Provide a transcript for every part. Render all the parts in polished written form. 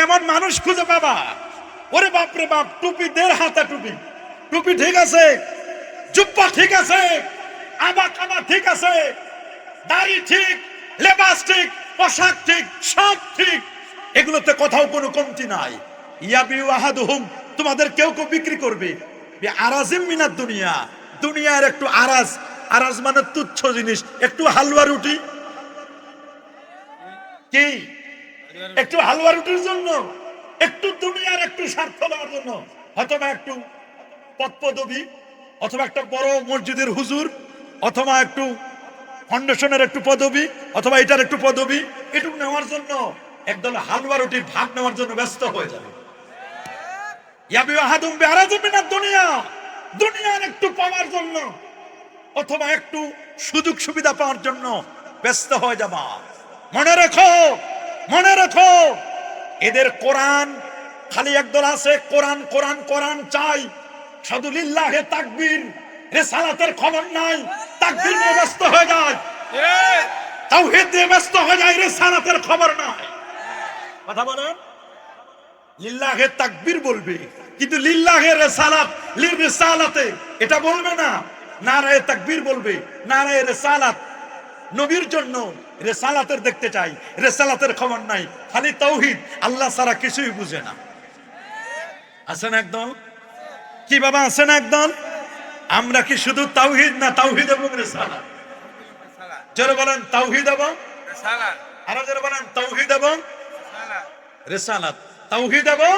এমন মানুষ খুঁজে পাবা, ওরে বাপরে বাপ, টুপি 1.5 হাতা টুপি, টুপি ঠিক আছে, জুব্বা ঠিক আছে, আবা কাবা ঠিক আছে, দাড়ি ঠিক, লেবাস ঠিক, পোশাক ঠিক, সব ঠিক, এগুলোতে কোথাও কোনো কমতি নাই। ইয়াবিউ আহাদুহুম, তোমাদের কেউ কেউ বিক্রি করবে আরাজিম মিনাদ দুনিয়া, দুনিয়ার একটু আরাজ, আরাজ মানে তুচ্ছ জিনিস, একটু হালুয়া রুটি, কি একটু হালুয়া রুটির জন্য, একটু দুনিয়ার একটু স্বার্থ নেওয়ার জন্য, অথবা একটু পদপদবী, অথবা একটা বড় মসজিদের হুজুর, অথবা একটু ফাউন্ডেশনের একটু পদবী, অথবা এটার একটু পদবী, এটুকু নেওয়ার জন্য একদল হালুয়া রুটির ভাগ নেওয়ার জন্য ব্যস্ত হয়ে যাবে। ইয়াবিউ আহাদুম বিআরাজিম মিনাদ দুনিয়া, দুনিয়ার একটু পাওয়ার জন্য অথবা একটু সুযোগ সুবিধা পাওয়ার জন্য ব্যস্ত হয়ে যাবা। মনে রেখো, মনে রেখো, এদের কোরআন খালি একদল আছে, কোরআন কোরআন কোরআন চাই, শুধু লিল্লাহে তাকবীর, রিসালাতের খবর নাই, তাকবীর নিয়ে ব্যস্ত হয়ে যায়, তাওহীদ নিয়ে ব্যস্ত হয়ে যায়, রিসালাতের খবর নাই। কথা বলেন, লিল্লাহে তাকবীর বলবে কিন্তু লিল্লাহে রিসালাত, লিরিসালাতে এটা বলবে না। নারায়ে তাকবীর বলবে, নারায়ে রিসালাত, নবীর জন্য রিসালাতের দেখতে চাই, রিসালাতের খবর নাই, খালি তাওহীদ, আল্লাহ ছাড়া কিছুই বুঝে না। আছেন একদল, কি বাবা আছেন একদল? আমরা কি শুধু তাওহীদ না তাওহীদ এবং রিসালাত? যারা বলেন তাওহীদ এবং রিসালাত, আর যারা বলেন তাওহীদ এবং রিসালাত, তাওহীদ এবং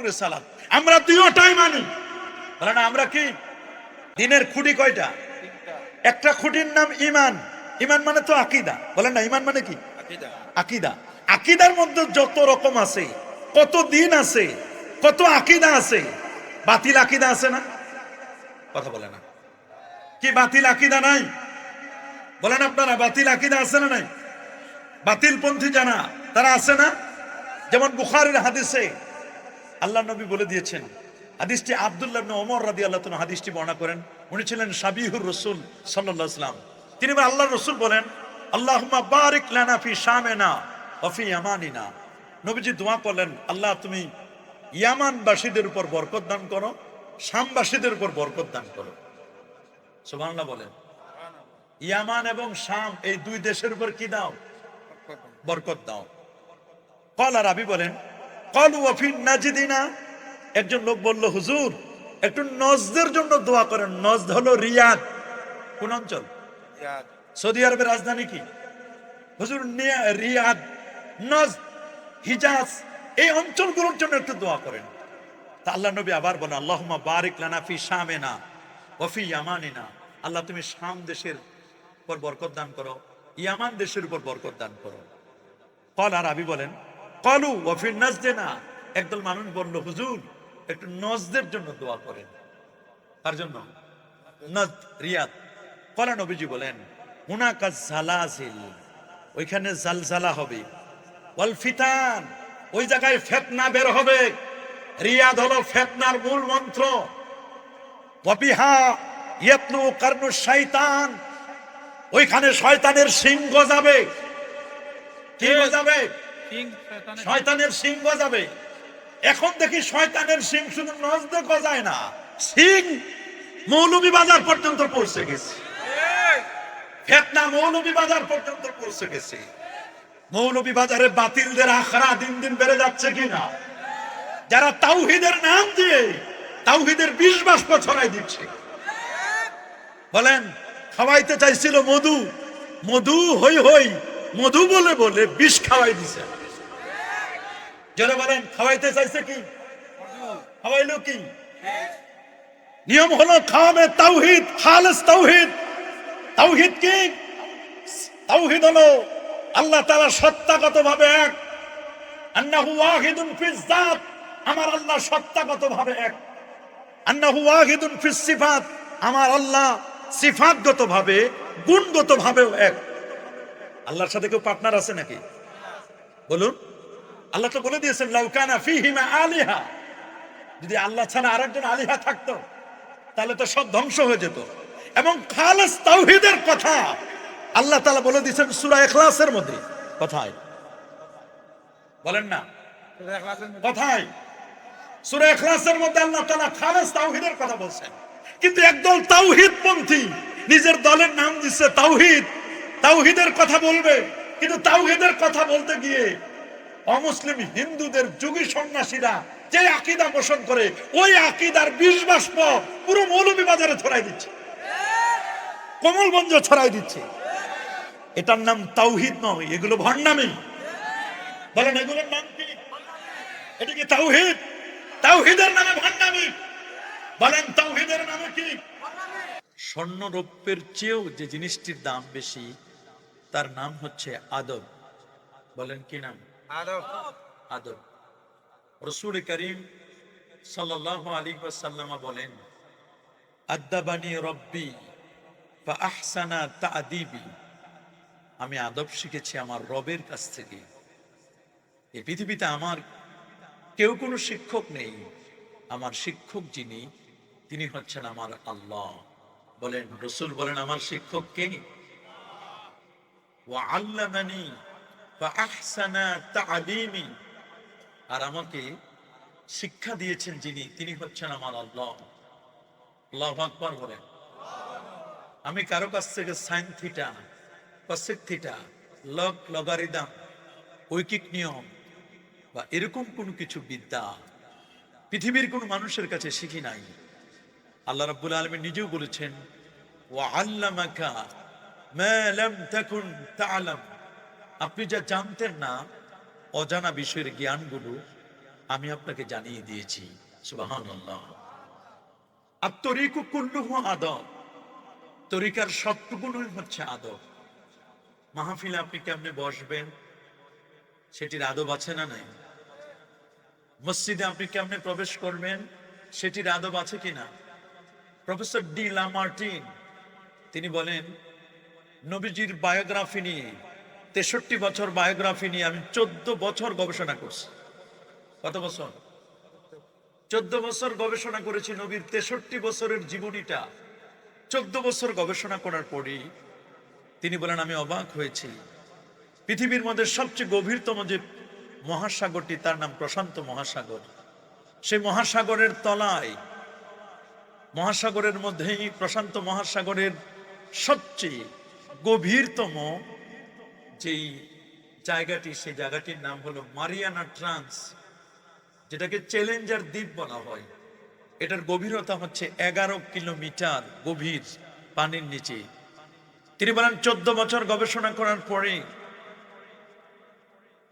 রিসালাত, আমরা দুইটাই মানি। বলেন আমরা কি? দিনের খুঁটি কয়টা? একটা খুঁটির নাম ঈমান, ঈমান মানে তো আকীদা। বলেন না, ঈমান মানে কি? আকীদা। আকীদার মধ্যে যত রকম আছে, কত দিন আছে, কত আকীদা আছে, বাতিল আকীদা আছে না? কথা বলে না, কি বাতিল আকীদা নাই? বলেন আপনারা, বাতিল আকীদা আছে না নাই? বাতিল পন্থী জানা তারা আছে না? যেমন বুখারীর হাদিসে আল্লাহ নবী বলে দিয়েছেন, হাদিসটি আব্দুল্লাহ ইবনে ওমর রাদিয়াল্লাহু তাআলা হাদিসটি বর্ণনা করেন, উনি ছিলেন সাবিহুর রাসূল সাল্লাল্লাহু আলাইহি ওয়াসাল্লাম। তিনি বলেন, আল্লাহর রাসূল বলেন, আল্লাহুম্মা বারিক লানা ফি শামিনা ওয়া ফি ইয়ামানিনা। নবীজি দোয়া করলেন, আল্লাহ তুমি ইয়ামানবাসীদের উপর বরকত দান করো, শামবাসীদের উপর বরকত দান করো। সুবহানাল্লাহ বলেন। ইয়ামান এবং শাম এই দুই দেশের উপর কি দাও? বরকত দাও। ক্বালা, রাবী বলেন, ক্বালু ওয়া ফি নাজদিনা। একজন লোক বলল, হুজুর একটু নজদের জন্য দোয়া করেন। নজদ হলো রিয়াদ। কোন অঞ্চল? রিয়াদ। সৌদি আরবের রাজধানী কি? হুজুর রিয়াদ, নজদ, হিজাজ, এই অঞ্চলগুলোর জন্য একটু দোয়া করেন। তা আল্লাহ নবী আবার বলেন, আল্লাহুম্মা বারিক লানা ফি শামিনা ওয়া ফি ইয়ামানিনা। আল্লাহ তুমি শাম দেশের উপর বরকত দান করো, ইয়ামান দেশের উপর বরকত দান করো। ক্বালা, রাবী বলেন, ক্বালু ওয়া ফি নাজদিনা। একদল মানুষ বলল, হুজুর একটু নজদের জন্য দোয়া করেন। তার জন্য নজদ, রিয়াদ। ক্বালা, নবীজি বলেন, হুনাকা জালাজিল, ওইখানে জালজালা হবে, ওয়াল ফিতান, ওই জায়গায় ফিতনা বের হবে। রিয়াদ হলো ফিতনার মূল মন্ত্র। ওয়া বিহা ইয়াতলু কারনু শাইতান, ওইখানে শয়তানের সিং গজাবে। কি গজাবে? শয়তানের সিং গজাবে। এখন দেখি শয়তানের সিং শুধু নজদে গজায় না, সিং মৌলভীবাজার পর্যন্ত পৌঁছে গেছে। ফিতনা মৌলভীবাজার পর্যন্ত পৌঁছে গেছে। মৌলভীবাজারে বাতিলদের আখড়া দিন দিন বেড়ে যাচ্ছে কিনা? যারা তাওহীদের নাম দিয়ে তাওহীদের বিষ বাষ্প ছড়াই দিচ্ছে। বলেন, খাওয়াইতে চাইছিল মধু, মধু হই হই মধু বলে বলে বিষ খাওয়াই দিছে। যারা বলেন খাওয়াইতে চাইছে কি? খাওয়াইলো কি? নিয়ম হলো খাওয়াবে তাওহীদ, খালেস তাওহীদ। তাওহীদ কি? তাওহীদ হলো আল্লাহ তাআলা সত্তাগতভাবে এক, আন্নাহু ওয়াহিদুন ফিজ যাত, আমার আল্লাহ সত্তাগতভাবে এক, আন্নাহু ওয়াহিদুন ফিস সিফাত, আমার আল্লাহ সিফাতগতভাবে গুণগতভাবেও এক। আল্লাহর সাথে কেউ পার্টনার আছে নাকি? বলুন। আল্লাহ তো বলে দিয়েছেন, লাউ কানা ফীহিমা আলিহা, যদি আল্লাহ ছাড়া আরেকজন আলিহা থাকতো তাহলে তো সব ধ্বংস হয়ে যেত। এবং খালেস তাওহীদের কথা আল্লাহ তাআলা বলে দিয়েছেন সূরা ইখলাসের মধ্যে। কথায় বলেন না কথায় সূরা ইখলাসের মধ্যে আল্লাহ তাআলা খালেস তাওহীদের কথা বলছেন, কিন্তু একদল তাওহীদপন্থী নিজের দলের নাম দিচ্ছে তাওহীদ, তাওহীদের কথা বলবে, কিন্তু তাওহীদের কথা বলতে গিয়ে অমুসলিম হিন্দুদের যোগী সন্ন্যাসীরা যে আকীদা পোষণ করে ওই আকীদার বিষ বাষ্প পুরো মৌলভীবাজারে ছড়াই দিচ্ছে, কমলগঞ্জ ছড়াই দিচ্ছে। এটার নাম তাওহীদ নয়, এগুলো ভণ্ডামি। বলেন এগুলোর নাম কি? এটা কি তাওহীদ? তাওহীদের নামে ভণ্ডামি। বলেন তাওহীদের নামে কি? স্বর্ণ রৌপ্যের চেয়েও যে জিনিসটির দাম বেশি তার নাম হচ্ছে আদব। বলেন কি নাম? আদব। আদব। রাসূল করিম সাল্লাল্লাহু আলাইহি ওয়াসাল্লাম বলেন, আদাবানি রব্বি ফা আহসানা তা'দীবি। আমি আদব শিখেছি আমার রবের কাছ থেকে। এই পৃথিবীতে আমার কেউ কোনো শিক্ষক নেই, আমার শিক্ষক যিনি তিনি হচ্ছেন আমার আল্লাহ। বলেন রাসূল বলেন আমার শিক্ষক কে? ওয়া আল্লামানি ফা আহসানা তা'লীমি। আর আমাকে শিক্ষা দিয়েছেন যিনি তিনি হচ্ছেন আমার আল্লাহ। আল্লাহু আকবার বলেন। আমি কারো কাছ থেকে sine theta, cosec theta, log logarithm, ঐকিক নিয়ম বা এরকম কোনো কিছু বিদ্যা পৃথিবীর কোন মানুষের কাছে শিখি নাই। আল্লাহ রাব্বুল আলামিন নিজেও বলেছেন, ওয়া আল্লামাকা মা লাম তাকুন তা'লাম। আপনি যা জানতেন না অজানা বিষয়ের জ্ঞানগুলো আমি আপনাকে জানিয়ে দিয়েছি। সুবহানাল্লাহ। আত-তরিকু কুল্লুহু আদব। তরিকার সবটুকুই হচ্ছে আদব। মাহফিলে আপনি কেমনে বসবেন সেটির আদব আছে না নাই? মসজিদে আপনি কেমনে প্রবেশ করবেন সেটির আদব আছে কিনা? প্রফেসর ডি লামার্টিন তিনি বলেন, নবীজির বায়োগ্রাফি নিয়ে 63 বছর বায়োগ্রাফি নিয়ে আমি 14 বছর গবেষণা করছি। কত বছর? 14 বছর গবেষণা করেছি নবীর 63 বছরের জীবনীটা। 14 বছর গবেষণা করার পরই তিনি বলেন, আমি অবাক হয়েছি, পৃথিবীর মধ্যে সবচেয়ে গভীরতম যে মহাসাগরটি তার নাম প্রশান্ত মহাসাগর। সেই মহাসাগরের তলায়, মহাসাগরের মধ্যেই প্রশান্ত মহাসাগরের সবচেয়ে গভীরতম যেই জায়গাটি, সেই জায়গাটির নাম হলো মারিয়ানা ট্রান্স, যেটাকে চ্যালেঞ্জার দ্বীপ বলা হয়। এটার গভীরতা হচ্ছে 11 কিলোমিটার গভীর পানির নিচে। তিনি বলেন 14 বছর গবেষণা করার পরে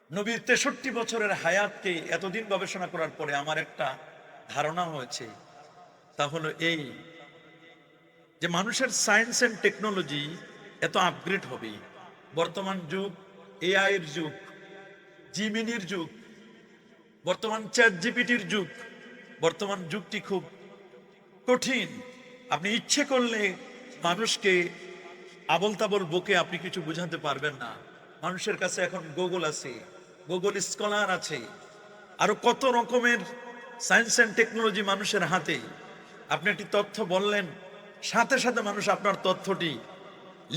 নবীর 63 বছরের হায়াতকে এতদিন গবেষণা করার পরে আমার একটা ধারণা হয়েছে, তা হলো এই যে মানুষের সায়েন্স এন্ড টেকনোলজি এত আপগ্রেড হবে। বর্তমান যুগ এআই এর যুগ, জিমিনির যুগ, বর্তমান চ্যাট জিপিটির যুগ। বর্তমান যুগটি খুব কঠিন। আপনি ইচ্ছে করলে মানুষকে আবল তাবল বকে আপনি কিছু বোঝাতে পারবেন না। মানুষের কাছে এখন গুগল আছে, গুগল স্কলার আছে, আরো কত রকমের সায়েন্স এন্ড টেকনোলজি মানুষের হাতে। আপনি একটি তথ্য বললেন, সাথে সাথে মানুষ আপনার তথ্যটি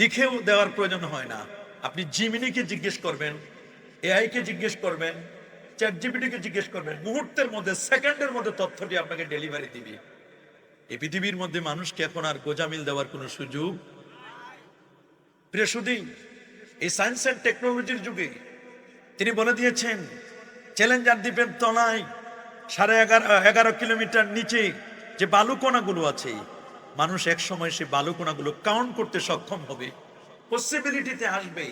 লিখেও দেওয়ার প্রয়োজন হয় না। আপনি জিমিনিকে জিজ্ঞেস করবেন, এআই কে জিজ্ঞেস করবেন, চ্যাট জিপিটিকে জিজ্ঞেস করবেন, মুহূর্তের মধ্যে, সেকেন্ডের মধ্যে তথ্যটি আপনাকে ডেলিভারি দিবে। এই পৃথিবীর মধ্যে মানুষকে এখন আর গোজামিল দেওয়ার কোনো সুযোগ। প্রিয় সুধী, এই সায়েন্স এন্ড টেকনোলজির যুগে তিনি বলে দিয়েছেন, চ্যালেঞ্জার দ্বীপের তলায় 11.5 কিলোমিটার নিচে যে বালুকণাগুলো আছে, মানুষ এক সময় সে বালুকণাগুলো কাউন্ট করতে সক্ষম হবে, পসিবিলিটিতে আসবে।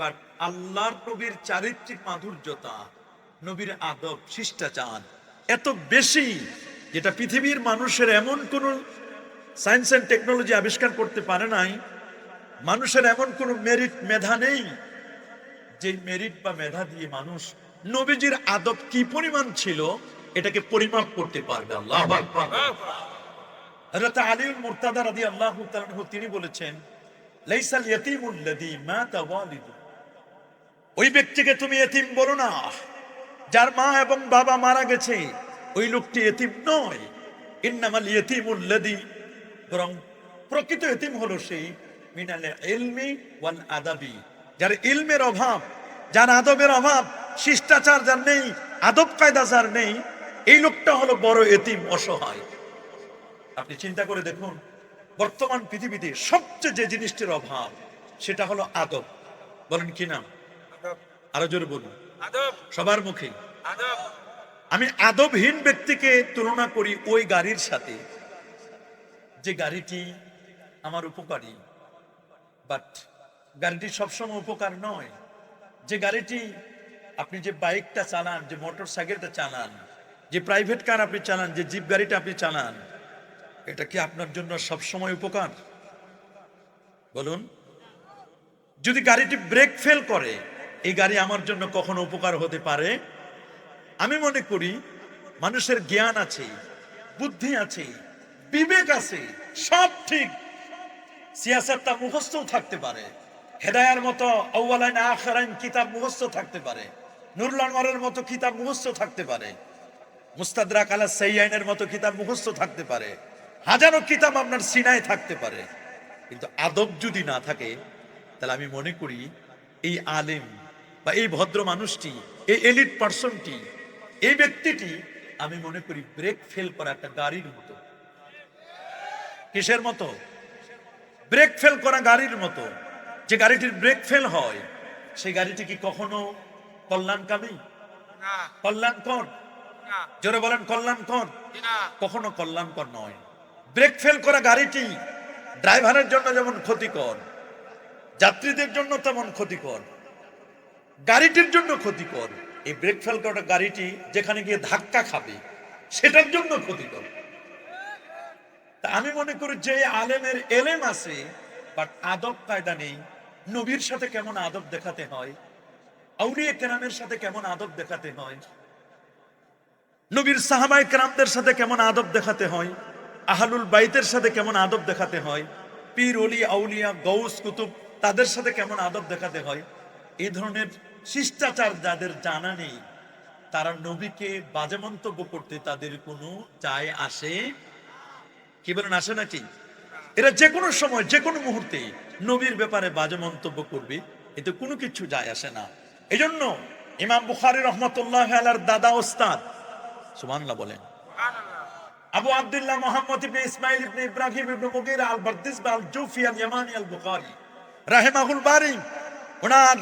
বাট আল্লাহর নবীর চারিত্রিক মাধুর্যতা, নবীর আদব, শিষ্টাচার এত বেশি, যেটা পৃথিবীর মানুষের এমন কোন সায়েন্স এন্ড টেকনোলজি আবিষ্কার করতে পারে নাই। মানুষের এমন কোন মেরিট, মেধা নেই যে মেরিট বা মেধা দিয়ে মানুষ নবীজির আদব কি পরিমাণ ছিল এটাকে পরিমাপ করতে পারবে। আল্লাহু আকবার। হযরত আলীউল মুরতাদা রাদিয়াল্লাহু তাআলা আনহু তিনি বলেছেন, লাইসাল ইয়াতীমুল লাযী মাতা ওয়ালিদু। ওই ব্যক্তিকে তুমি এতিম বলো না যার মা এবং বাবা মারা গেছে, ওই লোকটি এতিম নয়। ইন্নামাল ইয়াতীমুল লাযী, বরং প্রকৃত এতিম হলো সেই মিনাল ইলমি ওয়াল আদাবি, যার ইলমের অভাব, যার আদবের অভাব, শিষ্টাচার যার নেই, আদব কায়দা যার নেই, এই লোকটা হলো বড় এতিম, অসহায়। আপনি চিন্তা করে দেখুন, বর্তমান পৃথিবীতে সবচেয়ে যে জিনিসটির অভাব সেটা হলো আদব। বলেন কি নাম? আরো জোরে বলুন। সবার মুখে আমি আদবহীন ব্যক্তিকে তুলনা করি ওই গাড়ির সাথে যে গাড়িটি আমার উপকারী, বাট গাড়িটি সবসময় উপকার নয়। যে গাড়িটি, আপনি যে বাইকটা চালান, যে মোটর সাইকেলটা চালান, যে প্রাইভেট কার আপনি চালান, যে জিপ গাড়িটা আপনি চালান, এটা কি আপনার জন্য সবসময় উপকার? বলুন। যদি গাড়িটি ব্রেক ফেল করে, এই গাড়ি আমার জন্য কখনো উপকার হতে পারে? আমি মনে করি মানুষের জ্ঞান আছে, বুদ্ধি আছে, বিবেক আছে, সব ঠিক, সিয়াসতটা মুখস্থ থাকতে পারে, হেদায়ার মতো আউয়ালাইন আখিরাইন কিতাব মুখস্থ থাকতে পারে, নুরুল আনওয়ারের মতো কিতাব মুখস্থ থাকতে পারে, মুস্তাদরাক আলা সাইয়্যাইনের মতো কিতাব মুখস্থ থাকতে পারে, হাজারো কিতাব আপনার সিনায় থাকতে পারে, কিন্তু আদব যদি না থাকে, তাহলে আমি মনে করি এই আলেম বা এই ভদ্র মানুষটি, এই এলিট পার্সনটি, এই ব্যক্তিটি, আমি মনে করি ব্রেক ফেল করা একটা গাড়ির মতো। কিসের মতো? ব্রেক ফেল করা গাড়ির মতো। যে গাড়িটির ব্রেক ফেল হয়, সেই গাড়িটি কি কখনো কল্যাণকামী? কল্যাণকর? জোরে বলেন কল্যাণকর? কখনো কল্যাণকর নয়। ব্রেক ফেল করা গাড়িটি ড্রাইভারের জন্য যেমন ক্ষতিকর, যাত্রীদের জন্য তেমন ক্ষতিকর, গাড়িটির জন্য ক্ষতিকর। এই ব্রেক ফেল করা গাড়িটি যেখানে গিয়ে ধাক্কা খাবে, সেটার জন্য ক্ষতিকর। তা আমি মনে করি যে আলেমের এলেম আছে, বাট আদব কায়দা নেই, নবীর সাথে কেমন আদব দেখাতে হয়, আউলিয়া কেরামের সাথে কেমন আদব দেখাতে হয়, নবীর সাহাবায়ে কেরামদের সাথে কেমন আদব দেখাতে হয়, আহলুল বাইতের সাথে কেমন আদব দেখাতে হয়, পীর ওলি আউলিয়া গৌস কুতুব তাদের সাথে কেমন আদব দেখাতে হয়, এই ধরনের শিষ্টাচার যাদের জানা নেই, তারা নবীকে বাজে মন্তব্য করতে তাদের কোনো যায় আসে? কি বলেন, আসে নাকি? এরা যে কোনো সময়, যে কোনো মুহূর্তে নবীর ব্যাপারে বাজে মন্তব্য করবে, এতে কোনো কিছু যায় আসে না। এই জন্য ইমাম বুখারী রহমতুল্লাহ আলাইহির দাদা ওস্তাদ, সুবহানাল্লাহ বলেন, আবু আব্দুল্লাহ মুহাম্মদ ইবনে ইসমাইল ইবনে ইব্রাহিম ইবনে মুগীরা আল বারদিসবা আল জুফি আল ইয়ামানি আল বুখারী রাহিমাহুল বারী, ওনার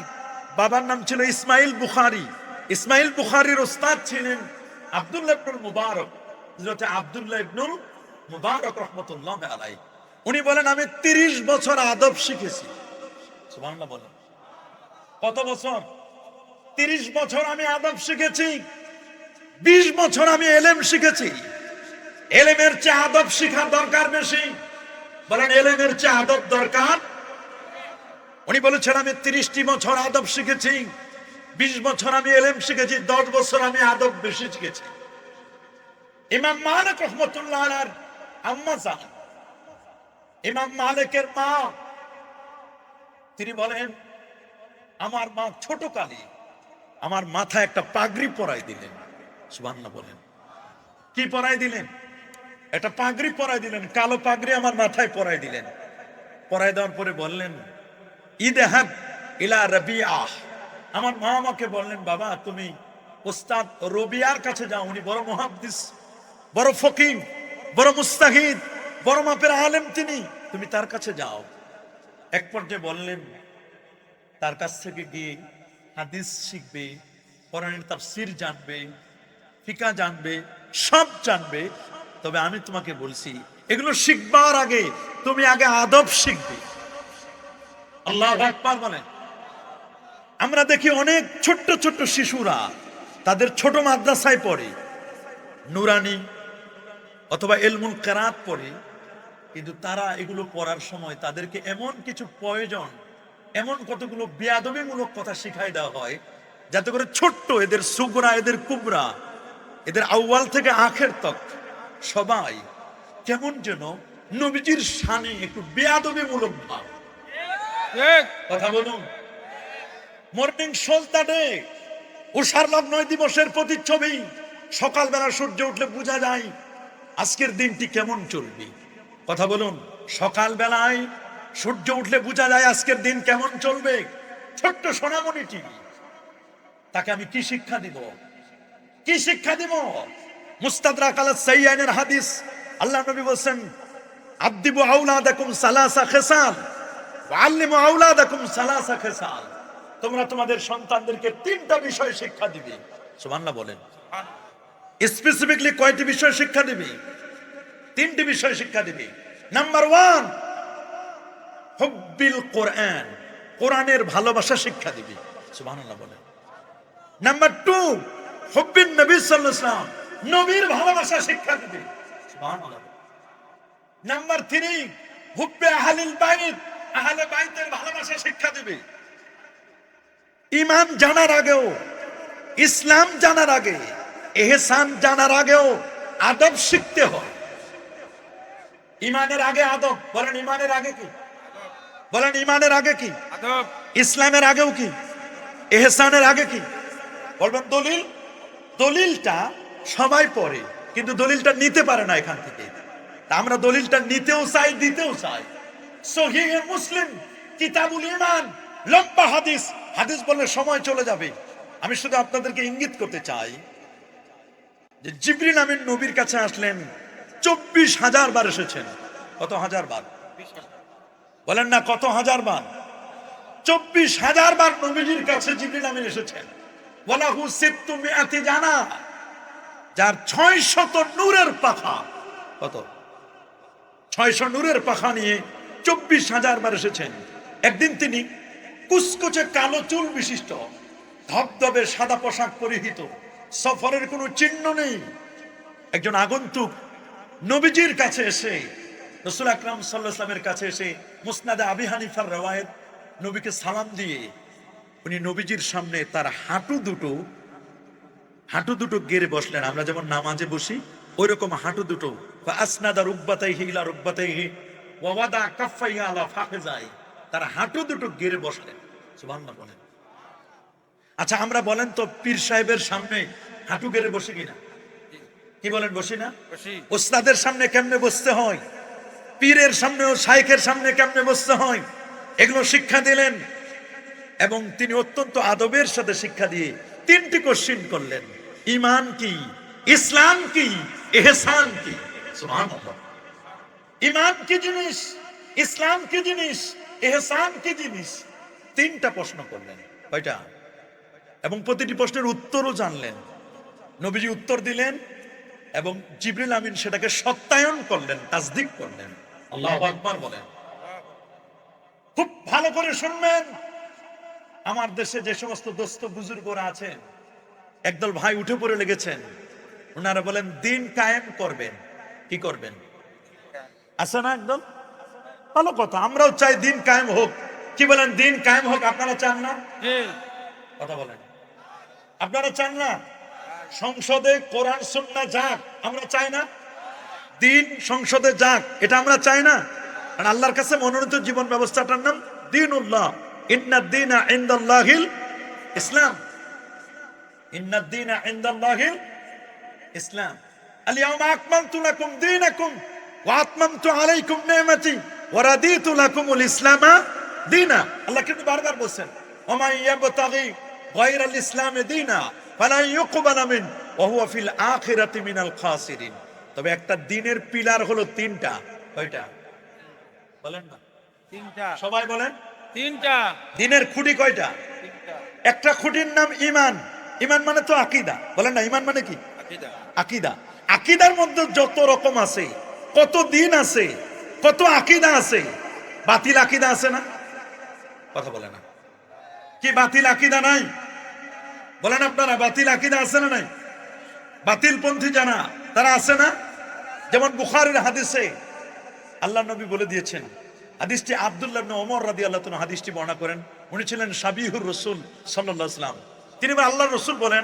বাবার নাম ছিল ইসমাইল বুখারী। ইসমাইল বুখারীর ওস্তাদ ছিলেন আব্দুল্লাহ ইবনুল মুবারক, হযরত আব্দুল্লাহ ইবনুল মুবারক রহমতুল্লাহ আলাইহি। উনি বলেন, আমি 30 বছর আদব শিখেছি। সুবহানাল্লাহ বলেন। কত বছর? 30 বছর আমি আদব শিখেছি। 20 বছর আমি এলেম শিখেছি। এলেমের চেয়ে আদব শিখা দরকার বেশি। বলেন, এলেমের চেয়ে আদব দরকার। উনি বলেছেন, আমি 30টি বছর আদব শিখেছি, 20 বছর আমি এলেম শিখেছি, 10 বছর আমি আদব বেশি শিখেছি। ইমাম মালিক রহমতুল্লাহ আলাইহির আম্মা জান, ইমাম মালিকের মা, তিনি বলেন, আমার মা ছোট কালে আমার মাথায় একটা পাগড়ি পরাই দিলেন। সুবহানাল্লাহ বলেন। কি পরাই দিলেন? একটা পাগড়ি পরাই দিলেন, কালো পাগড়ি আমার মাথায় পরাই দিলেন। পরাই দেওয়ার পরে বললেন, ইদহাব ইলা রবিআহ। আমার মা আমাকে বললেন, বাবা তুমি ওস্তাদ রবিয়ার কাছে যাও, উনি বড় মুহাদ্দিস, বড় ফকিহ, বড় মুস্তাহিদ, বড় মাপের আলেম, তুমি তার কাছে যাও। এক পর্যায়ে বললেন, তার কাছ থেকে গিয়ে হাদিস শিখবে, কোরআনের তাফসীর জানবে, ফিকহ জানবে, সব জানবে। তবে আমি তোমাকে বলছি, এগুলো শিখবার আগে তুমি আগে আদব শিখবে। আল্লাহু আকবার বলেন। আমরা দেখি অনেক ছোট্ট ছোট্ট শিশুরা তাদের ছোট মাদ্রাসায় পড়ে, নুরানি অথবা ইলমুল কিরাত পড়ে, কিন্তু তারা এগুলো পড়ার সময় তাদেরকে এমন কিছু প্রয়োজন, এমন কতগুলো বেয়াদবিমূলক কথা শিখাই দেওয়া হয়, যাতে করে ছোট্ট এদের সুগরা, এদের কুবরা, এদের আউয়াল থেকে আখের তক সবাই কেমন যেন নবীজির শানে একটু বেয়াদবিমূলক ভাব। কথা বলুন। মর্নিং সজদাতে উষার লগ্ন দিবসের প্রতিচ্ছবি, সকালবেলা সূর্য উঠলে বোঝা যায় আজকের দিনটি কেমন চলবে। কথা বলুন। সকালবেলায় সূর্য উঠলে বোঝা যায় আজকের দিন কেমন চলবে। ছোট্ট সোনামণি টিভি, তাকে আমি কি শিক্ষা দিব? কি শিক্ষা দিব? মুস্তাদরাক আলা সাইয়্যানের হাদিস, আল্লাহ নবী বলেন, আদিবু আওলাদাকুম সালাসা খিসাল ওয়া আল্লিমু আওলাদাকুম সালাসা খিসাল। তোমরা তোমাদের সন্তানদেরকে তিনটা বিষয় শিক্ষা দিবে। সুবহানাল্লাহ বলেন। স্পেসিফিকলি কয়টি বিষয় শিক্ষা দিবে? তিনটি বিষয় শিক্ষা দিবে। নাম্বার 1, হুব্বিল কোরআন, কোরআনের ভালোবাসা শিক্ষা দিবে। সুবহানাল্লাহ বলেন। নাম্বার 2, হুব্বিন নবী সাল্লাল্লাহু আলাইহি ওয়াসাল্লাম, নবীর ভালোবাসা শিক্ষা দিবে। সুবহানাল্লাহ। নাম্বার 3, হুব্বে আহলিল বাইত, আহলে বাইতের ভালোবাসা শিক্ষা দিবে। ঈমান জানার আগেও, ইসলাম জানার আগে, ইহসান জানার আগেও আদব শিখতে হয়। ঈমানের আগে আদব। বলেন ঈমানের আগে কি? বলেন ঈমানের আগে কি? আদব। ইসলামের আগেও কি? ইহসানের আগে কি? বলবেন দলিল। দলিলটা সবাই পড়ে, কিন্তু দলিলটা নিতে পারে না এখান থেকে। আমরা দলিলটা নিতেও চাই, দিতেও চাই। সহিহ মুসলিম কিতাবুল ঈমান, লম্বা হাদিস। হাদিস বললে সময় চলে যাবে। আমি শুধু আপনাদেরকে ইঙ্গিত করতে চাই যে জিবরিল আমিন নবীর কাছে আসলেন 24,000 বার এসেছেন। কত হাজার বার? বলেন না কত হাজার বার? 24,000 বার নবীজির কাছে জিবরিল আমিন এসেছেন। ওয়ালাহু সিত্তু মিআতি জানা, যার 600 নূরের পাখা। কত? 600 নূরের পাখা নিয়ে 24,000 বার এসেছেন। একদিন তিনি কুচকুচে কালো চুল বিশিষ্ট, ধবধবে সাদা পোশাক পরিহিত, সফরের কোনো চিহ্ন নেই একজন আগন্তুক নবীজির কাছে এসে, রাসূল আকরাম সাল্লাল্লাহু আলাইহি ওয়াসাল্লামের কাছে এসে মুসনাদে আবি হানিফার রওয়ায়েত, নবীকে সালাম দিয়ে উনি নবীজির সামনে তার হাঁটু দুটো গেড়ে বসলেন। আমরা যেমন নামাজে বসি ওই রকম হাঁটু দুটো, আসনাদা রুকবাতাইহি ইলা রুকবাতাইহি ওয়া ওয়াদা কাফাইহি আলা ফাখিজাই, তার হাঁটু দুটো গেড়ে বসলেন। সুবহানাল্লাহ বলেন। আচ্ছা আমরা বলেন তো, পীর সাহেবের সামনে হাঁটু গেড়ে বসে কিনা? কি বলেন, বসি না? ওস্তাদের সামনে কেমনে বসতে হয়, পীরের সামনে ও শাইখের সামনে কেমনে বসতে হয়, এগুলো শিক্ষা দিলেন। এবং তিনি অত্যন্ত আদবের সাথে শিক্ষা দিয়ে 3টি কোশ্চেন করলেন। ঈমান কি, ইসলাম কি, ইহসান কি? সুবহানাল্লাহ। ঈমান কি জিনিস, ইসলাম কি জিনিস, ইহসান কি জিনিস? 3টা প্রশ্ন করলেন। কয়টা? এবং প্রতিটি প্রশ্নের উত্তরও জানলেন। নবীজি উত্তর দিলেন এবং জিবরিল আমিন সেটাকে সত্যায়ন করলেন, তাসদিক করলেন। আল্লাহু আকবার বলেন। খুব ভালো করে শুনবেন। আমার দেশে যে সমস্ত দোস্ত বুজুর্গরা আছেন, একদল ভাই উঠে পড়ে লেগেছেন। ওনারা বলেন দিন কায়েম করবেন। কি করবেন? আছে না একদম ভালো কথা, আমরাও চাই দিন কায়েম হোক। কি বলেন, দিন কায়েম হোক? আপনারা চান না? কথা বলেন, আপনারা চান না? সংসদে কোরআন সুন্নাহ যাক, আমরা চাই না? দিন সংসদে যাক, এটা আমরা চাই না? কারণ আল্লাহর কাছে মনোনীত জীবন ব্যবস্থাটার নাম দ্বীনুল্লাহ। ইন্নাদ দীনা ইনদাল্লাহিল ইসলাম। ইন্নাদ দীনা ইনদাল্লাহিল ইসলাম। আল ইয়াউমা আকমালতু লাকুম দীনাকুম ওয়া আতমামতু আলাইকুম নি'মাতি ওয়া রাদিতু লাকুমুল ইসলামা দীনা। আল্লাহ কিন্তু বারবার বলেন, ওয়া মান ইয়াবতাগি গায়রাল ইসলামি দীনা ফালা ইউকবালা মিন ওয়া হুয়া ফিল আখিরাতি মিনাল খাসিরিন। তবে একটা দিনের পিলার হলো 3টা। কয়টা? বলেন না। 3টা। সবাই বলেন। 3টা। দিনের খুঁটি কয়টা? 3টা। একটা খুঁটির নাম ঈমান। ঈমান মানে তো আকীদা। বলেন না, ঈমান মানে কি? আকীদা। আকীদা। আকীদার মধ্যে যত রকম আছে, কত দিন আছে, কত আকীদা আছে। বাতিল আকীদা আছে না? কথা বলে না। কি বাতিল আকীদা নাই? বলেন আপনারা, বাতিল আকীদা আছে না নাই? বাতিল পন্থী জানা তারা আছে না? যেমন বুখারীর হাদিসে আল্লাহ নবী বলে দিয়েছেন, হাদিসটি আব্দুল্লাহ ইবনে ওমর রাদিয়াল্লাহু তাআলা হাদিসটি বর্ণনা করেন। উনি ছিলেন সাবিহুর রাসূল সাল্লাল্লাহু আলাইহি ওয়াসাল্লাম। তিনি আল্লাহর রাসূল বলেন,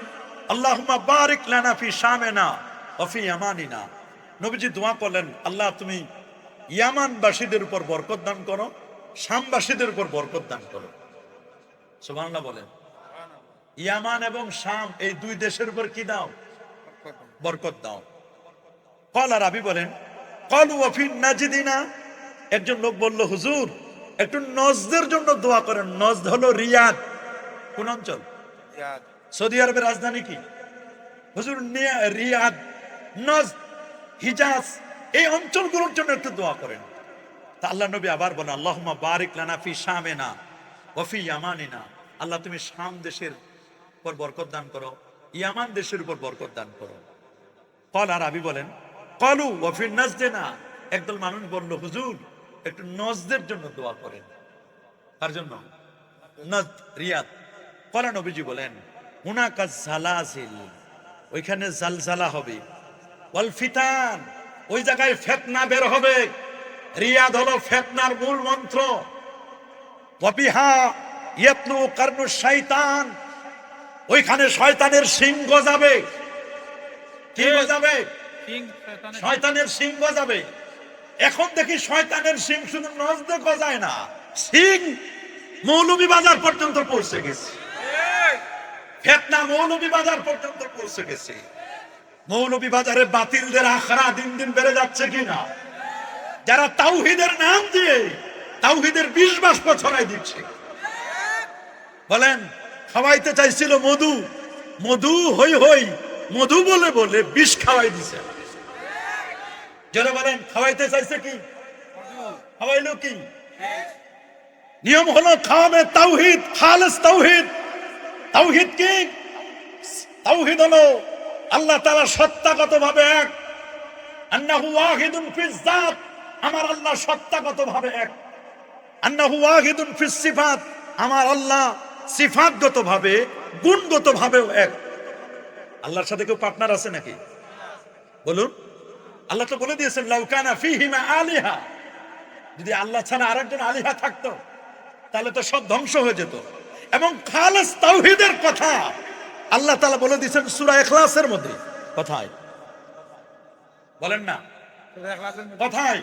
আল্লাহুম্মা বারিক লানা ফি শামিনা ওয়া ফি ইয়ামানিনা। নবীজি দোয়া করলেন, আল্লাহ তুমি ইয়ামানবাসীদের উপর বরকত দান করো, শামবাসীদের উপর বরকত দান করো। সুবহানাল্লাহ বলেন। ইয়ামান এবং শাম এই 2 দেশের উপর কি দাও? বরকত দাও। ক্বালা রাবী বলেন, ক্বালু ওয়া ফি নাজদিনা। একজন লোক বলল, হুজুর একটু নজদের জন্য দোয়া করেন। নজদ হলো রিয়াদ। কোন অঞ্চল? সৌদি আরবের রাজধানী কি হুজুর? রিয়াদ, নজদ, হিজাজ, এই অঞ্চলগুলোর জন্য একটু দোয়া করেন। তা আল্লাহ নবী আবার বলেন, আল্লাহুম্মা বারিক লানা ফি শামিনা ওয়া ফি ইয়ামানিনা। আল্লাহ তুমি শাম দেশের উপর বরকত দান করো, ইয়ামান দেশের উপর বরকত দান করো। কল আর আবি বলেন কলু ওয়া ফি নাজদিনা। একদল মানুষ বলল, হুজুর একটু নজদের জন্য দোয়া করেন। তার জন্য নজদ, রিয়াদ। কলা নবীজি বলেন, হুনাকা জালাজিল, ওইখানে জালজালা হবে, ওয়াল ফিতান, ওই জায়গায় ফিতনা বের হবে। রিয়াদ হলো ফিতনার মূল মন্ত্র। ওয়াবিহা ইয়াতলু কারনু শাইতান, ওইখানে শয়তানের সিং গজাবে। কি গজাবে? শয়তানের সিং গজাবে। এখন দেখি শয়তানের সিং শুধু নজদে গজায় না, সিং মৌলভীবাজার পর্যন্ত পৌঁছে গেছে। ফিতনা মৌলভীবাজার পর্যন্ত পৌঁছে গেছে। মৌলভীবাজারে বাতিলদের আখড়া দিন দিন বেড়ে যাচ্ছে কিনা? যারা তাওহীদের নাম দিয়ে তাওহীদের বিষ বাষ্প ছড়াই দিচ্ছে। বলেন, খাওয়াইতে চাইছিল মধু, মধু হই হই মধু বলে বলে বিষ খাওয়াই দিছে। যারা বলেন খাওয়াইতে চাইছে কি? খাওয়াইলো কি? নিয়ম হলো খাওয়াবে তাওহীদ, খালেস তাওহীদ। তাওহীদ কি? তাওহীদ হলো আল্লাহ তাআলা সত্তাগতভাবে এক। আন্নাহু ওয়াহিদুন ফিজ যাত, আমার আল্লাহ সত্তাগতভাবে এক। আন্নাহু ওয়াহিদুন ফিস সিফাত, আমার আল্লাহ সিফাতগতভাবে গুণগতভাবেও এক। আল্লাহর সাথে কেউ পার্টনার আছে নাকি? বলুন। আল্লাহ তো বলে দিয়েছেন, লাউ কানা ফীহিমা আলিহা, যদি আল্লাহ ছাড়া আরেকজন আলিহা থাকতো তাহলে তো সব ধ্বংস হয়ে যেত। এবং খালেস তাওহীদের কথা আল্লাহ তাআলা বলে দিয়েছেন সূরা ইখলাসের মধ্যে। কোথায় বলেন না? কোথায়?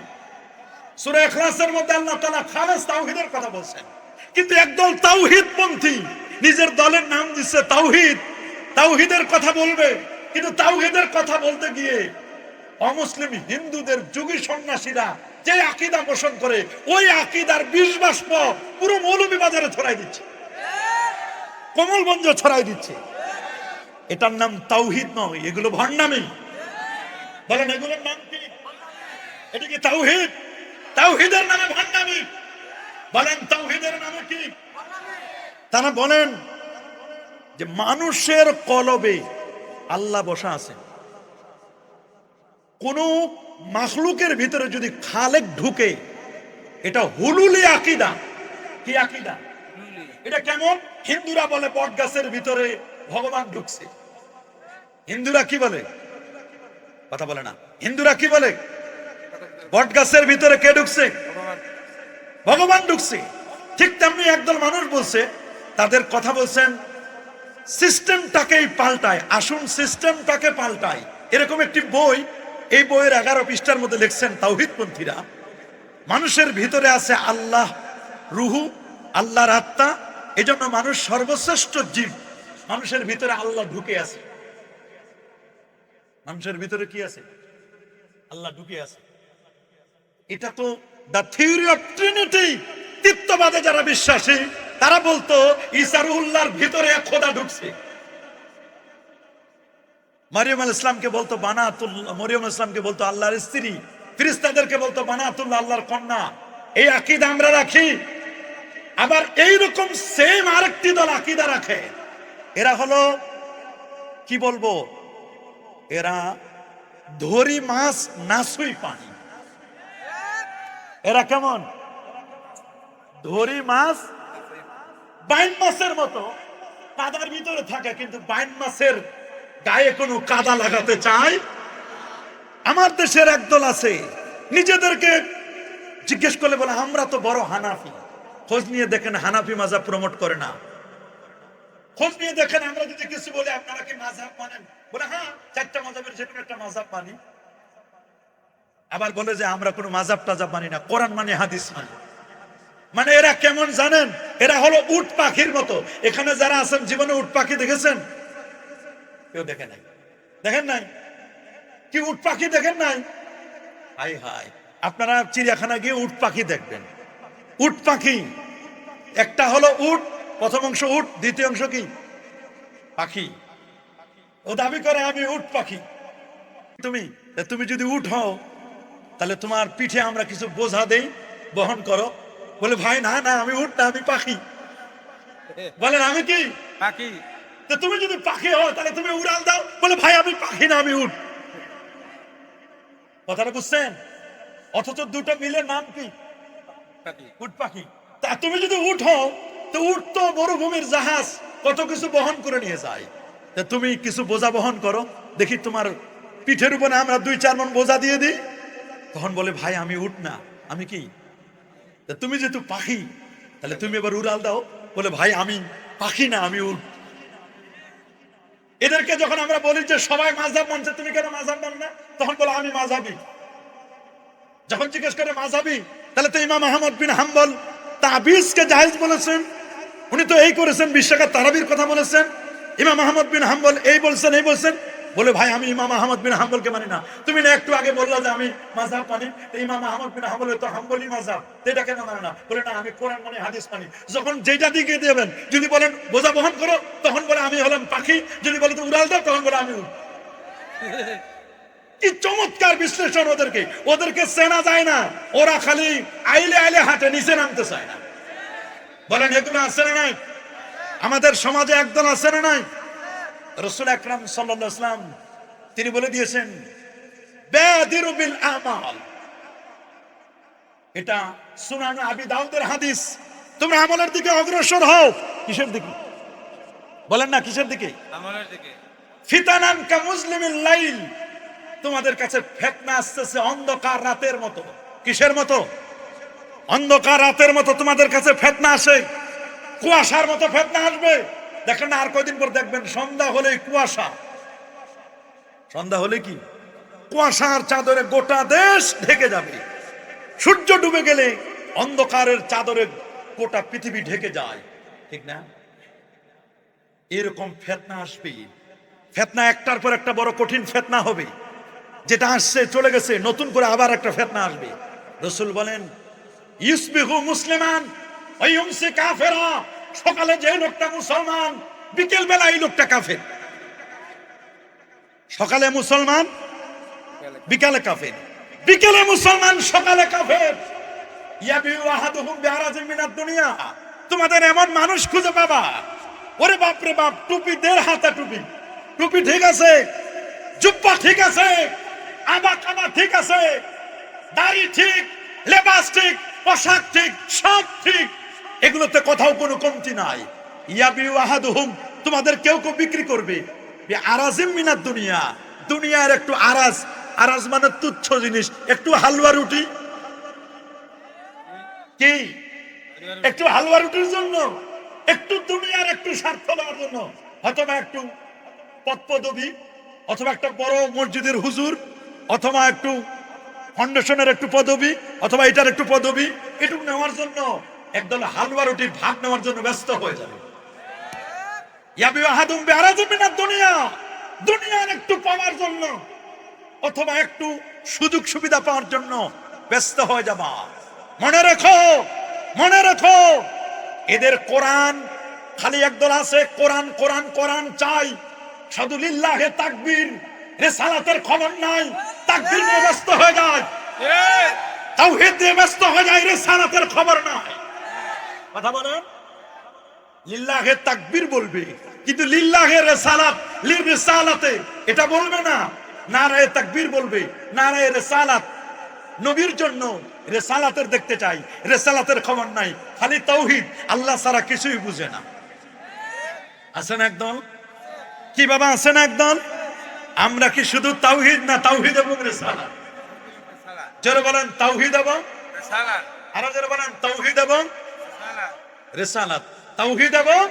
সূরা ইখলাসের মধ্যে আল্লাহ তাআলা খালেস তাওহীদের কথা বলছেন। কিন্তু একদল তাওহীদপন্থী নিজের দলের নাম দিচ্ছে তাওহীদ, তাওহীদের কথা বলবে, কিন্তু তাওহীদের কথা বলতে গিয়ে অমুসলিম হিন্দুদের যোগী সন্ন্যাসীরা যে আকীদা পোষণ করে, ওই আকীদার বিষ বাষ্প পুরো মৌলভীবাজারে ছড়াই দিচ্ছে, কমলগঞ্জে ছড়াই দিচ্ছে। এটার নাম তাওহীদ নয়, এগুলো ভণ্ডামি। বলেন এগুলোর নাম কি? এটা কি তাওহীদ? তাওহীদের নামে ভণ্ডামি। বলেন তাওহীদের নামে কি? তারা বলেন যে মানুষের কলবে আল্লাহ বসা আছেন। কোন মাখলুকের ভিতরে যদি খালেক ঢুকে, এটা হুলুলি আকীদা। কি আকীদা? এটা কেমন? হিন্দুরা বলে বট গাছের ভিতরে ভগবান ঢুকছে। হিন্দুরা কি বলে? কথা বলে না। হিন্দুরা কি বলে? বট গাছের ভিতরে কে ঢুকছে? ভগবান ঢুকছে। ঠিক তেমনি একদল মানুষ বলছে, তাদের কথা বলছেন সিস্টেমটাকেই পাল্টায়, আসুন সিস্টেমটাকে পাল্টায়। এরকম একটি বই, এই বইয়ের 11 পৃষ্ঠার মধ্যে লিখছেন তাওহীদপন্থীরা, মানুষের ভিতরে আছে আল্লাহ রুহু, আল্লাহর আত্মা। এজন্য মানুষ সর্বশ্রেষ্ঠ জীব। মানুষের ভিতরে আল্লাহ ঢুকে আছে। মানুষের ভিতরে কি আছে? আল্লাহ ঢুকে আছে। এটা তো দ্য থিওরি অফ ট্রিনিটি। তৃতীয়বাদে যারা বিশ্বাসী তারা বলতো ঈসা রুহুল্লাহর ভিতরে এক খোদা ঢুকছে। মারিয়াম আলাইহিস সালামকে বলতো বানাতুল্লাহ, মরিয়ম আলাইহিস সালামকে বলতো আল্লাহর স্ত্রী, ফেরেশতাদেরকে বলতো বানাতুল্লাহ, আল্লাহর কন্যা। এই আকীদা আমরা রাখি। আবার এইরকম সেম আরেকটি দল আকীদা রাখে। এরা হলো কি বলবো, এরা ধরি মাছ নাসুই পানি। এরা কেমন? ধরি মাছ বাইন মাছের মতো কাদার ভিতরে থাকে, কিন্তু বাইন মাছের গায়ে কোনো কাদা লাগাতে চায়। আমার দেশের একদল আছে, নিজেদেরকে জিজ্ঞেস করলে বলে আমরা তো বড় হানাফি। খোঁজ নিয়ে দেখেন হানাফি মাযহাব প্রমোট করে না। খোঁজ নিয়ে দেখেন আমরা যদি কিছু বলি আপনারা কি মাযহাব মানেন, বলে হ্যাঁ 4টা মাযহাবের যে কোনো একটা মাযহাব মানি। আবার বলে যে আমরা কোনো মাযহাব টাযহাব মানি না, কোরআন মানে হাদিস মানি। মানে এরা কেমন জানেন? এরা হলো উট পাখির মতো। এখানে যারা আছেন জীবনে উট পাখি দেখেছেন? কেউ দেখে নাই? দেখেন নাই? কি উট পাখি দেখেন নাই? হাই হাই, আপনারা চিড়িয়াখানা গিয়ে উট পাখি দেখবেন। উট পাখি একটা হলো উট, প্রথম অংশ উট, দ্বিতীয় অংশ কি? পাখি। ও দাবি করে আমি উট পাখি। তুমি যদি উট হও তাহলে তোমার পিঠে আমরা কিছু বোঝা দেই, বহন করো। বলে ভাই না না আমি উট না, আমি পাখি। বলেন আমি কি পাখি? তো তুমি যদি পাখি হও তাহলে তুমি উড়াল দাও। বলে ভাই আমি পাখি না, আমি উট। কথাটা বুঝছেন? অথচ দুটো মিলে নাম কি? উট পাখি। তা তুমি যদি উট হও তো উট তো মরুভূমির জাহাজ, কত কিছু বহন করে নিয়ে যায়। তা তুমি কিছু বোঝা বহন করো দেখি, তোমার পিঠের উপরে আমরা 2-4 মণ বোঝা দিয়ে দিই। তখন বলে ভাই আমি উট না, আমি কি? তা তুমি যেহেতু পাখি তাহলে তুমি এবার উড়াল দাও। বলে ভাই আমি পাখি না, আমি উট। এদেরকে যখন আমরা বলি যে সবাই মাযহাব মানছে, তুমি কেন মাযহাব মান না? তখন বলে আমি মাযহাবী। যখন জিজ্ঞেস করে মাযহাবী, তাহলে তো ইমাম আহমদ বিন হাম্বল তাবিজকে জায়েজ বলেছেন, উনি তো এই করেছেন, 20 টাকা তারাবির কথা বলেছেন। ইমাম আহমদ বিন হাম্বল এই বলছেন এই বলছেন। বলে ভাই আমি ইমাম আহমদ বিন হাম্বলকে মানি না। তুমি না একটু আগে বললা যে আমি মাযহাব মানি, তো ইমাম আহমদ বিন হাম্বল তো হাম্বলি মাযহাব, তো এটা কেন মানে না? বলে না আমি কোরআন মানি, হাদিস মানি। যখন যেটা দিকে দেবেন, যদি বলেন বোঝা বহন করো, তখন বলে আমি হলাম পাখি। যদি বলে তো উড়াল দাও, তখন বলে আমি উড়। কি চমৎকার বিশ্লেষণ! ওদেরকে চেনা যায় না, ওরা খালি আইলে আইলে হাঁটে, নিচে নামতে চায় না। বলেন এগুলো আছে না নাই? আমাদের সমাজে একদল আছে না নাই? রাসূল আকরাম সাল্লাল্লাহু আলাইহি ওয়াসাল্লাম তিনি বলে দিয়েছেন বাদিরু বিল আমাল। এটা সুনান আবি দাউদের হাদিস। তোমরা আমলের দিকে অগ্রসর হও। কিসের দিকে? বলেন না কিসের দিকে? আমলের দিকে। ফিতানান কা মুসলিমিল লাইল, তোমাদের কাছে ফিতনা আসছে অন্ধকার রাতের মতো। কিসের মতো? অন্ধকার রাতের মতো তোমাদের কাছে ফিতনা আসে, কুয়াশার মতো ফিতনা আসবে। দেখেন না আর কয়দিন পর দেখবেন সন্ধ্যা হলেই কুয়াশা। সন্ধ্যা হলে কি কুয়াশার চাদরে গোটা দেশ ঢেকে যাবে। সূর্য ডুবে গেলে অন্ধকারের চাদরে গোটা পৃথিবী ঢেকে যায়, ঠিক না? এরকম ফিতনা আসবে। ফিতনা একটার পর একটা বড় কঠিন ফিতনা হবে। যেটা আসছে চলে গেছে, নতুন করে আবার একটা ফিতনা আসবে। রাসূল বলেন ইউসবিহু মুসলিমান ওয়া ইউমসি কাফিরা। সকালে যে লোকটা মুসলমান, বিকেল বেলা এই লোকটা কাফের। সকালে মুসলমান, বিকালে কাফের। বিকেলে মুসলমান, সকালে কাফের। ইয়াবিউ আহাদুহুম বিআরাজিন মিনাদ দুনিয়া। তোমাদের এমন মানুষ খুঁজে পাবা, ওরে বাপ রে বাপ, টুপি 1.5 হাতা টুপি, টুপি ঠিক আছে, জুব্বা ঠিক আছে, আবা কাবা ঠিক আছে, দাড়ি ঠিক, লেবাস ঠিক, পোশাক ঠিক, সব ঠিক, এগুলোতে কোথাও কোনো কমতি নাই। ইয়াবিউ আহাদুহুম, তোমাদের কেউ কেউ বিক্রি করবে বিআরাজিন মিনাদ দুনিয়া, দুনিয়ার একটু আরাজ। আরাজ মানে তুচ্ছ জিনিস, একটু হালুয়া রুটি। কি? একটু হালুয়া রুটির জন্য, একটু দুনিয়ার একটু স্বার্থ নেওয়ার জন্য, অথবা একটু পদপদবী, অথবা একটা বড় মসজিদের হুজুর, অথবা একটু ফাউন্ডেশনের একটু পদবী, অথবা এটার একটু পদবী, এটুকু নেওয়ার জন্য একদল হালুয়া রুটির ভাগ নেওয়ার জন্য ব্যস্ত হয়ে যাবে। ইয়াবিউ আহাদুহুম বিআরাজিন মিনাদ দুনিয়া, দুনিয়ার একটু পাওয়ার জন্য, অথবা একটু সুযোগ সুবিধা পাওয়ার জন্য ব্যস্ত হয়ে যাবা। মনে রেখো, মনে রেখো, এদের কোরআন খালি একদল আছে, কোরআন কোরআন কোরআন চাই, শুধু লিল্লাহে তাকবীর, রিসালাতের খবর নাই। তাকবীর নিয়ে ব্যস্ত হয়ে যায়, তাওহীদ নিয়ে ব্যস্ত হয়ে যায়, রিসালাতের খবর নাই। কথা বলেন, লিল্লাহে তাকবীর বলবে কিন্তু লিল্লাহে রিসালাত, লিরিসালাতে এটা বলবে না। নারায়ে তাকবীর বলবে, নারায়ে রিসালাত, নবীর জন্য রিসালাতের দেখতে চাই, রিসালাতের খবর নাই, খালি তাওহীদ, আল্লাহ ছাড়া কিছুই বুঝে না। আছেন একদল? কি বাবা আছেন একদল? আমরা কি শুধু তাওহীদ না তাওহীদ এবং রিসালাত? জোরে বলেন তাওহীদ এবং রিসালাত। আরো জোরে বলেন তাওহীদ এবং রিসালাত। তাওহীদ এবং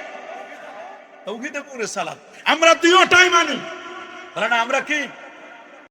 রিসালাত, আমরা দুইটাই মানি। বলেন আমরা কি?